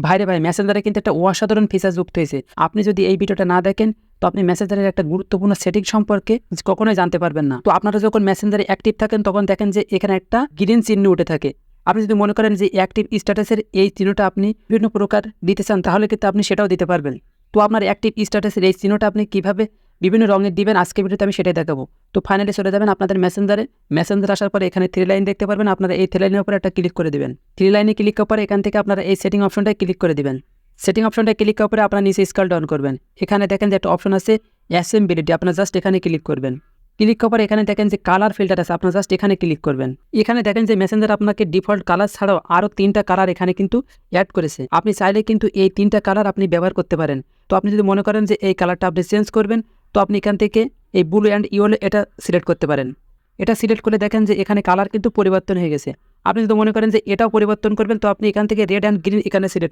ভাই মেসেঞ্জারে কিন্তু একটা অসাধারণ ফিচার যুক্ত হয়েছে। আপনি যদি এই ভিডিওটা না দেখেন তো আপনি মেসেঞ্জারের একটা গুরুত্বপূর্ণ সেটিং সম্পর্কে কখনোই জানতে পারবেন না। তো আপনারা যখন মেসেঞ্জারে অ্যাক্টিভ থাকেন তখন দেখেন যে এখানে একটা গ্রিন চিহ্ন উঠে থাকে। আপনি যদি মনে করেন যে অ্যাক্টিভ স্ট্যাটাসের এই চিহ্নটা আপনি বিভিন্ন প্রকার দিতে চান তাহলে কিন্তু আপনি সেটাও দিতে পারবেন। তো আপনার অ্যাক্টিভ স্ট্যাটাসের এই চিহ্নটা আপনি কিভাবে বিভিন্ন রঙের দিবেন আজকে ভিডিওতে আমি সেটাই দেখাবো। তো ফাইনালি চলে যাবেন আপনাদের মেসেঞ্জার আসার পরে এখানে 3 লাইন দেখতে পারবেন। আপনারা এই 3 লাইনের উপরে একটা ক্লিক করে দিবেন। 3 লাইনে ক্লিক করার পরে এখান থেকে আপনারা এই সেটিং অপশনটায় ক্লিক করে দিবেন। সেটিং অপশনটায় ক্লিক করার পরে আপনারা নিচে স্ক্রল ডাউন করবেন। এখানে দেখেন যে একটা অপশন আছে অ্যাসেম্বিলিটি, আপনারা জাস্ট এখানে ক্লিক করবেন। ক্লিক করার পরে এখানে দেখেন যে কালার ফিল্টার আছে, আপনারা জাস্ট এখানে ক্লিক করবেন। এখানে দেখেন যে মেসেঞ্জার আপনাকে ডিফল্ট কালার ছাড়াও আরও 3টা কালার এখানে কিন্তু অ্যাড করেছে। আপনি চাইলে কিন্তু এই 3টা কালার আপনি ব্যবহার করতে পারেন। তো আপনি যদি মনে করেন যে এই কালারটা আপনি চেঞ্জ করবেন তো আপনি এখান থেকে এই ব্লু অ্যান্ড ইয়েলো এটা সিলেক্ট করতে পারেন। এটা সিলেক্ট করে দেখেন যে এখানে কালার কিন্তু পরিবর্তন হয়ে গেছে। আপনি যদি মনে করেন যে এটাও পরিবর্তন করবেন তো আপনি এখান থেকে রেড অ্যান্ড গ্রিন এখানে সিলেক্ট